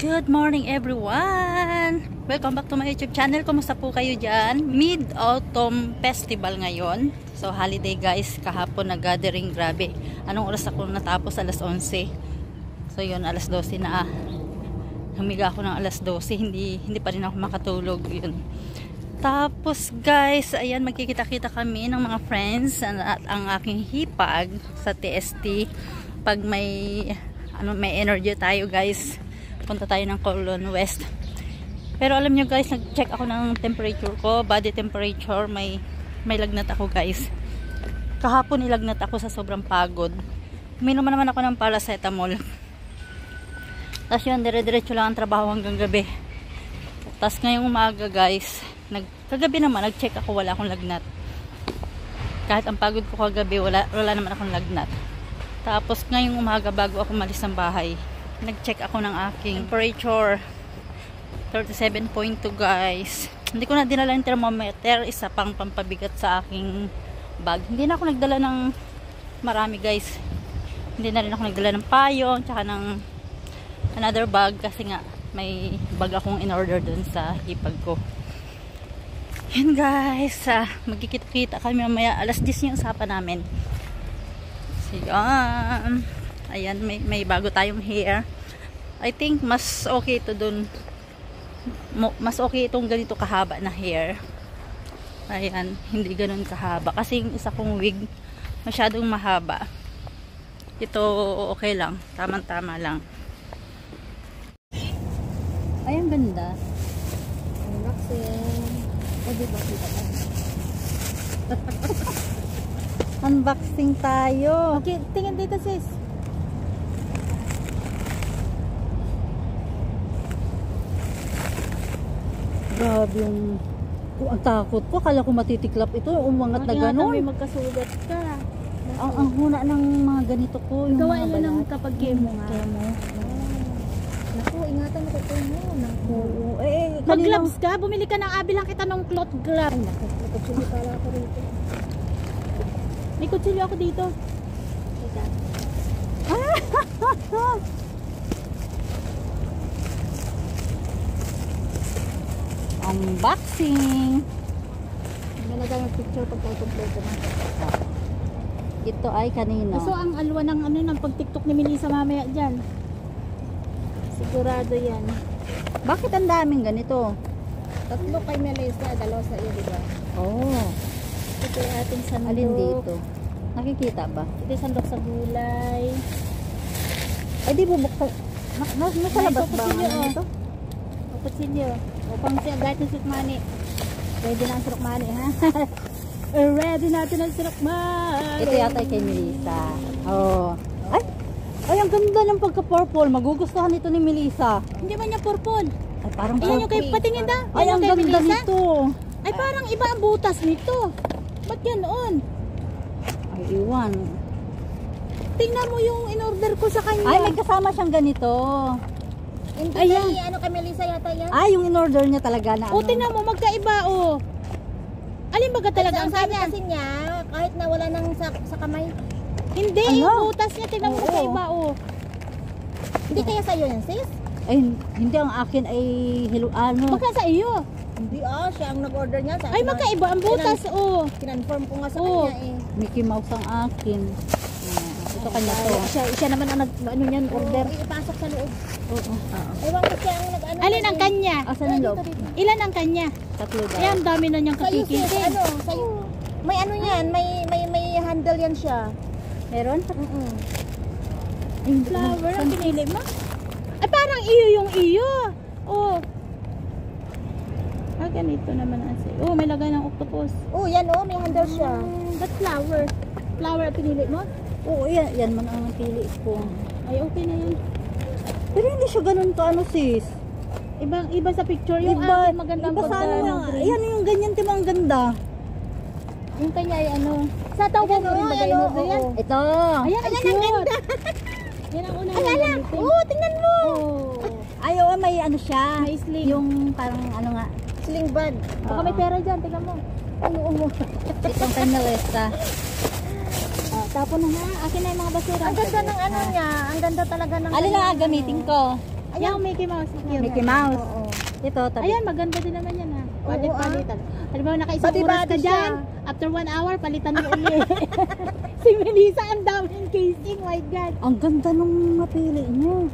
Good morning everyone! Welcome back to my YouTube channel. Kumusta po kayo dyan? Mid-Autumn Festival ngayon. So holiday guys, kahapon nag-gathering, grabe. Anong oras ako natapos? Alas 11. So yun, alas 12 na. Humiga ako ng alas 12. Hindi pa rin ako makatulog. Yun. Tapos guys, ayan, magkikita-kita kami ng mga friends at ang aking hipag sa TST. Pag may energy tayo guys, punta tayo ng Colon West. Pero alam nyo guys, nag-check ako ng temperature ko, body temperature, may lagnat ako guys. Kahapon nilagnat ako sa sobrang pagod. Uminom naman ako ng paracetamol. Tapos yun, dire-diretso lang ang trabaho hanggang gabi. Tapos ngayong umaga guys, kagabi naman nag-check ako, wala akong lagnat. Kahit ang pagod ko kagabi, wala naman akong lagnat. Tapos ngayong umaga bago ako malis ng bahay, nag-check ako ng aking temperature. 37.2 guys. Hindi ko na dinala yung thermometer, isa pang pampabigat sa aking bag. Hindi na ako nagdala ng marami guys. Hindi na rin ako nagdala ng payong tsaka ng another bag kasi nga may bag akong in-order dun sa hipag ko. Yan guys, magkikita-kita kami mamaya. Alas 10 yung usapan namin. So yan. Ayan, may bago tayong hair. I think mas okay ito dun. Mas okay itong ganito kahaba na hair. Ayan, hindi ganun kahaba. Kasi yung isa kong wig, masyadong mahaba. Ito okay lang. Tamang-tama lang. Ay, ang ganda. Unboxing. O, diba? Unboxing tayo. Okay, tingin dito sis. Grabe yung ang takot ko. Kala ko matitiklap ito. Umangat na gano'n. May magkasugat ka. Ang huna ng mga ganito ko. Yung gawa mga yun ng kapag chemo nga. Chemo. Naku, ingatan mo ko mo. Naku. Mag-gloves ka? Bumili ka ng abilang kita ng cloth glove. Naku, kutsilyo pala ako rito. May kutsilyo ako dito. Teka. Unboxing. Nalagay yung picture pag kompleto na. Ito ay kanino? So ang alwa ng ng pag-tiktok ni Melissa mamaya dyan. Sigurado yan. Bakit ang daming ganito? 3 kay Melissa, 2 sa iyo, diba? Oh. Ito yung ating sandok. Alin dito? Nakikita ba? Ito yung sandok sa gulay. Ay di bubuksan. Nasa labas ba? Ito? Kutsilyo. O pang siya guys ng sirokmani. Ready na ang sirokmani ha. Ready natin ang sirokmani. Ito yata kay Melissa. Oh. Ay, ang ganda ng pagka-purple. Magugustuhan ito ni Melissa. Hindi man niya purple. Ay, parang purple. Ayan yung kay patingin da. Ay, ang ganda nito. Ay, parang iba ang butas nito. Ba't yan noon? Ay, iwan. Tingnan mo yung in-order ko sa kanya. Ay, may kasama siyang ganito. Hindi kay kay Melissa yata yan. Ay, yung in-order niya talaga na O, tingnan mo, magkaiba o. Alin baga talaga ang sabi kanya? kasi niya, kahit na wala nang sa kamay. Hindi, yung butas niya, tingnan mo magkaiba o. Hindi kaya sa'yo yan, sis? Ay, hindi ang akin ay Baka sa iyo. Hindi siya ang nag-order niya. Ay, magkaiba ang butas o. Kinonfirm ko nga sa Oo. kanya eh. Mickey Mouse ang akin. Ito kanya to. Siya naman ang niyan, order. Oo, ipasok sa loob. Oo. Ewan ko siya ang nag-ano. Alin ang kanya? Asan ang loob? Ilan ang kanya? 3 daw. Ayan, dami na niyang Sa'yo, sis, kakikitin. sa'yo. May ano yan, may handle yan siya. Meron? Flower ang pinili mo? Ay, parang iyo yung iyo. Oh. Ganito naman ang sa'yo. Oh, may lagay ng octopus. Oo, yan may handle siya. That flower. Flower ang pinili mo? Oo, yan man ang napili ko. Ay, okay na yan. Pero hindi siya ganun ka sis. Iba sa picture. Yung akin magandang iba sa pagka ano, ayan yung ganyan, di ba ang ganda? Yung kanya ay sa tao mo rin bagay mo yan. Ito. Ayan ang ganda. Yan ang unang gamitin. Tingnan mo. Ay, may ano siya. May sling. Yung parang ano nga. Sling bag. Baka may pera dyan, tingnan mo. Itong kay Melissa. Tapon na nga. Akin na yung mga basura. Ang ganda ng ano niya. Ang ganda talaga ng... Alin lang gamitin ko? Yung Mickey Mouse. Mickey Mouse. Oo. Ito, tabi. Ayan, maganda din naman yan ha. Oo, Palit-palitan. Halimbawa, naka-isang Body-body oras ka siya. dyan. After 1 hour, palitan mo ulit. Si Melissa, ang daming casing. My God. Ang ganda nung napili niyo.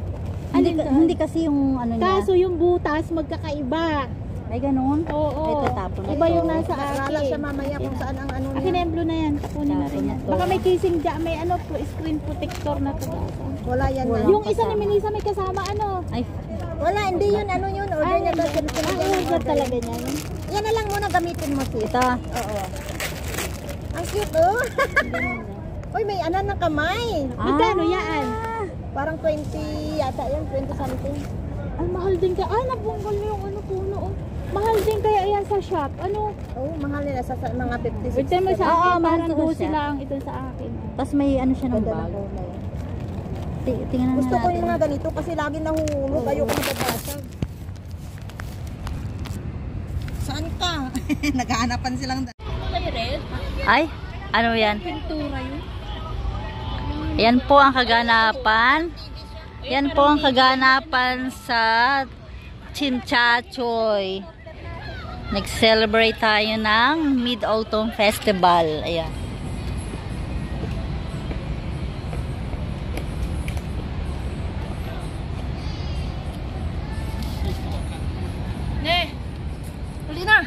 Hindi, Alin doon? hindi kasi yung ano niya. Kaso yung butas, magkakaiba. Ay, ganun. Oo. Ito, tapon na Iba ito. yung nasa Lala siya akin. mamaya kung saan ang ano Akin na niya. yung blue na yan. Kunin na rin Tapon yan. na to. Baka may casing dyan. May ano po, screen protector na to. Wala yan Wala. na. Yung isa ni Melissa may kasama ano. Ay, Wala, hindi yun. Ano yun? Order niya daw. Order talaga niya yun. Yan na lang muna gamitin mo, sis. ito. Oo. Ang cute, oh. Uy, may ano ng kamay. Magkano yan? Parang 20 yata yan. 20 something. Ay, mahal din kaya. Ay, nabunggal niyo yung ano puno. Oh. Mahal din kaya yan sa shop. Ano? Oh, mahal nila sa mga 50, 60. Wait mo sa Oo, akin. mahal Parang to doon siya. sila ang ito sa akin. Tapos may ano siya ng Ganda bag. ng kulay. Tingnan Gusto ko natin. yung mga ganito kasi lagi nahuhulog. Ayoko mababasag. Saan ka? Naghaanapan silang Ay, ano yan? Pintura yun. Yan po ang kaganapan. Yan po ang kaganapan sa Chinchachoy. Nag-celebrate tayo ng Mid-Autumn Festival. Ayan. Ne! Huli na!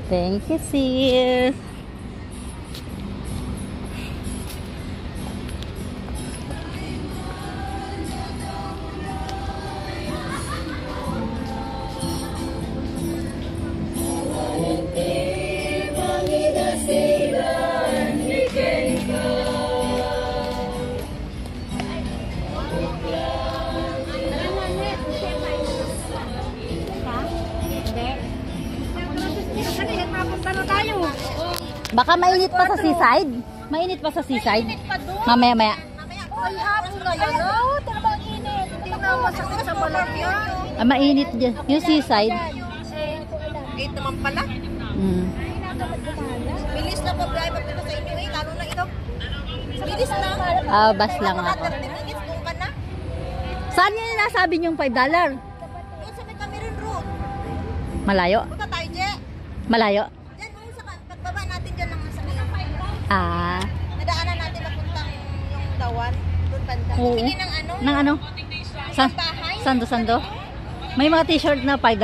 Thank you, sis. Baka mainit pa sa seaside. Mainit pa sa seaside. Mamaya, maya. Ay, hapon na yan. Oo, talagang init. Hindi na masakit sa balat yan. Ah, mainit dyan. Yung seaside. Gate naman pala. Mm. Bilis na po, biyahe papunta sa inyo eh. Lalo na ito. Bilis na. Ah, bus lang Mga ako. 30 minutes kung ka na. Saan yun nasabi niyong $5? Doon sa may Cameron Road. Malayo? Punta tayo, Je. Malayo? Diyan, sa pagbaba natin dyan naman sa ngayon. Ah. Nadaanan natin papuntang yung Dawan. Doon banda. Oo. Bili ng ano? Nang ano? Sa Bahay. sando-sando? May mga t-shirt na $5?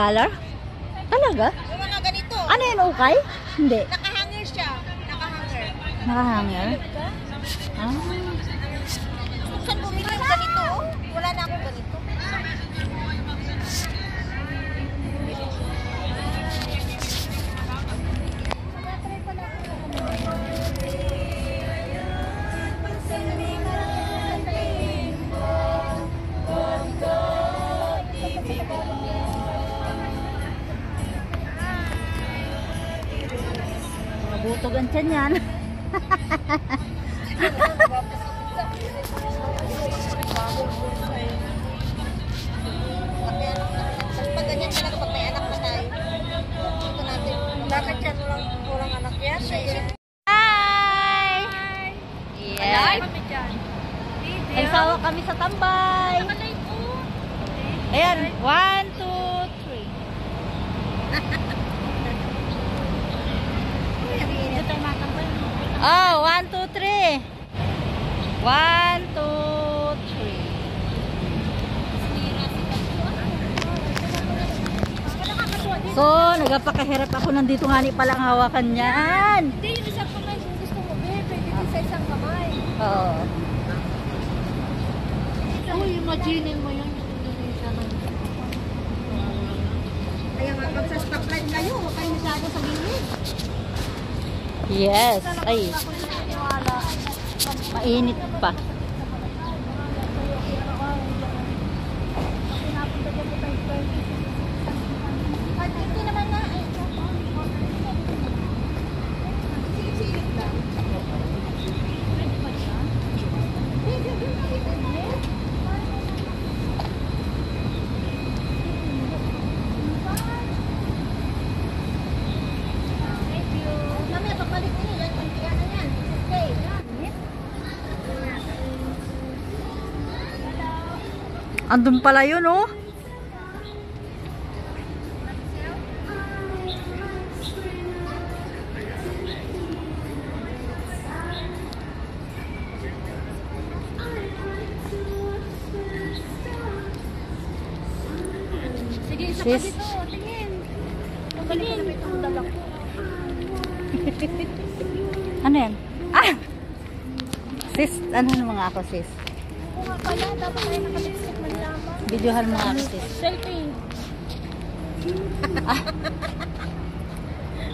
Talaga? Yung mga ganito. Ano yun, okay? Hindi. Nakahanger siya. Nakahanger. Nakahanger? Ah. Saan bumili ng ganito? Oh? Wala na akong ganito. Nabutog ang tiyan yan. Pag ganyan talaga pag may anak na tayo. Ito natin. Bakit yan walang anak yan? Hi! Yes. Ay, sawa kami sa tambay. Ayan, 1, 2, 3. Oh, 1, 2, 3. 1, 2, 3. So, nagpakahirap ako nandito nga ni palang hawakan niyan. Hindi, yung isang kamay kung gusto mo, pwede din sa isang kamay. Oo. Uy, imagine mo yun. Indonesia na. Kaya nga, pag sa stoplight kayo, huwag kayo masyado sa gilid. Yes. Ay, mainit pa. Hindi naman na. Silip lang. Andun pala yun, oh. Sige, isa Sis. pa dito. Tingin. Tingin. Ang dala ko. Ano yan? Ah! Sis, ano mga ako, sis? Kung nga pala, dapat tayo nakalipstick man lamang. Videohan mo nga ako, sis. Selfie.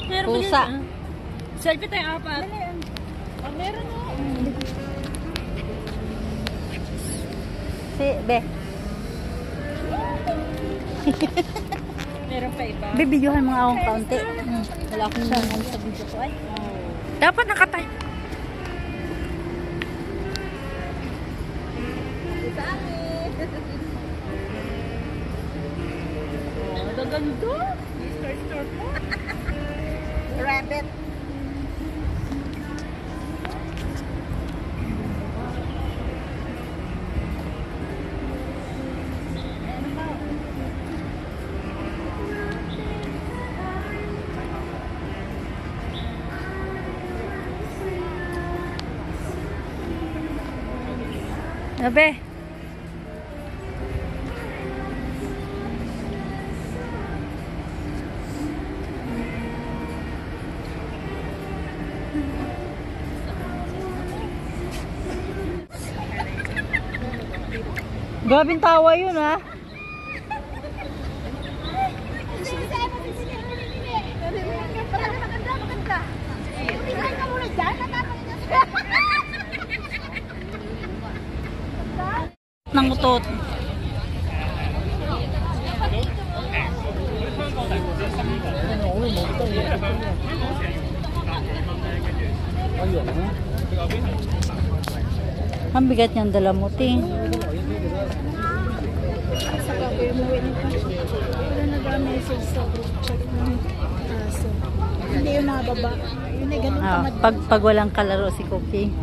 Meron ba Pusa. din, selfie tayo apat. Oh, meron o. Si, be. Meron pa iba. Bibidyohan mo nga akong kaunti. Wala akong ano sa video ko ay. Dapat nakatay. Oh, gaganda. Store po. Rabbit. Abe. Grabing tawa yun, ha? Nang utot. Ang bigat niyang dala mo, ting. Saka ko yung umuwi nito. Wala nag-message sa group chat ng aso. Hindi yun nakababa. Yun ay ganun Ah, tamad. pag walang kalaro si Cookie.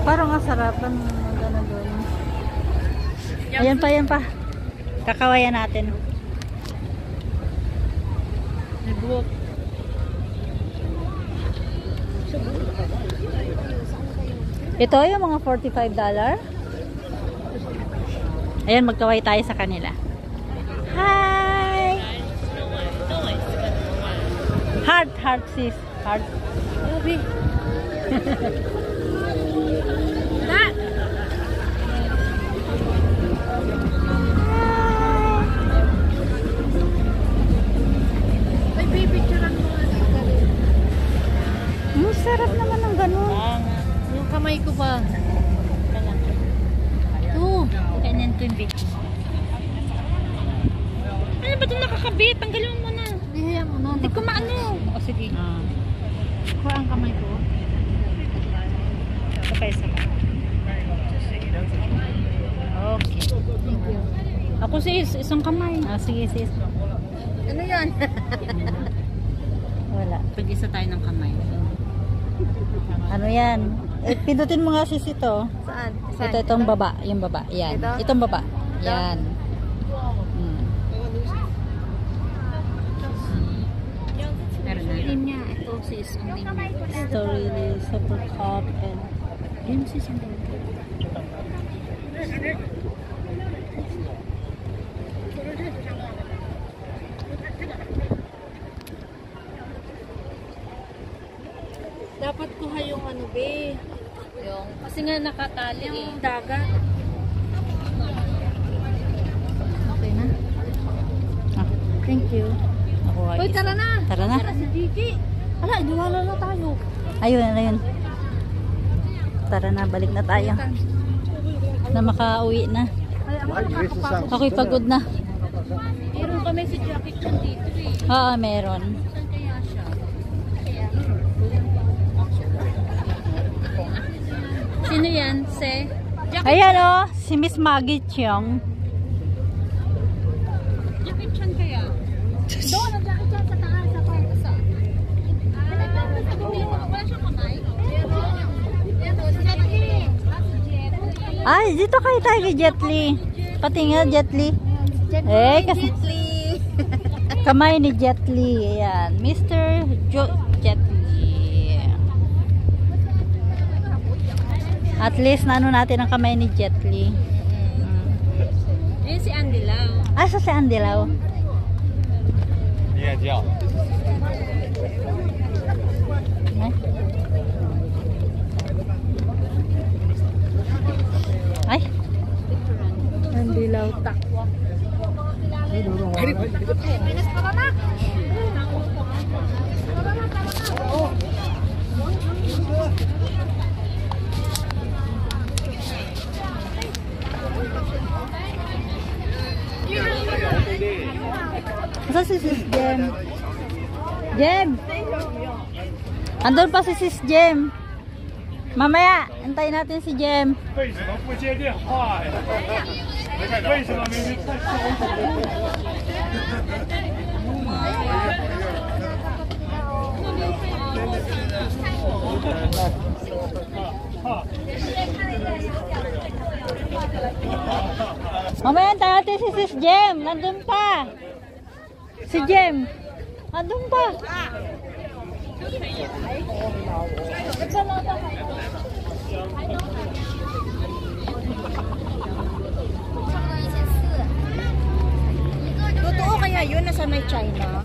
Parang asarapan magana doon. Ayan pa, ayan pa. Kakawayan natin. Nag-walk. Ito yung mga $45. Ayan, magkaway tayo sa kanila. Hi! Heart, heart sis. Heart. Grabe. Na! Ay, pipicturean mo nga dito. Sarap naman ng ganun. Yung kamay ko ba? Oo. Ganyan to yung video. Ano ba ito nakakabit? Tanggalin mo muna. Hindi mo na. Hindi ko maano. O sige. Kuha ang kamay ko. Okay, sa okay. Thank you. Ako sis, isang kamay. Ah, sige sis. Ano yan? Wala. Pag-isa tayo ng kamay. Ano yan? Eh, pindutin mo nga sis ito. Saan? Ito, itong baba. Yung baba. Yan. Ito? Itong baba. Yan. Meron na. Name niya. Ito sis. Ang name niya. Story, super cup, and Yun sis. Ang name niya. Dapat kuha yung ano be. yung, kasi nga nakatali Yung dagat. Okay na? Ah, thank you. Nakuha Uy, isa. tara na. Tara na. Tara si Gigi. Ala, inuwala na tayo. Ayun, ayun. Tara na, balik na tayo. Na makauwi na. Ay, ako nakakapagod. Ako'y pagod na. Meron kami si Jackie Chan dito eh. Oo, meron. Saan kaya siya? Sino yan? Se? Ayan o, si Miss Maggie Chiong. Jackie Chan kaya? Doon ang Jackie Chan sa taas. Sa Ay, dito kayo tayo kay Jet Li. Pati nga Jet Li. Eh, kasi kamay ni Jet Li. Ayan, Mr. Jet Li. At least naano natin ang kamay ni Jet Li. Yun si Andy Lau. Ah, sa si Andy Lau. Ay. Andy Lau takwa. Minus pa na. Asa si Sis Jem? Jem! Andun pa si Sis Jem. Mamaya, antayin natin si Jem. 为什么不接电话呀？为什么明明在收Mamaya, antayin natin si Sis Jem. Nandun pa. Si Jem. Nandun pa. Totoo kaya yun nasa may China?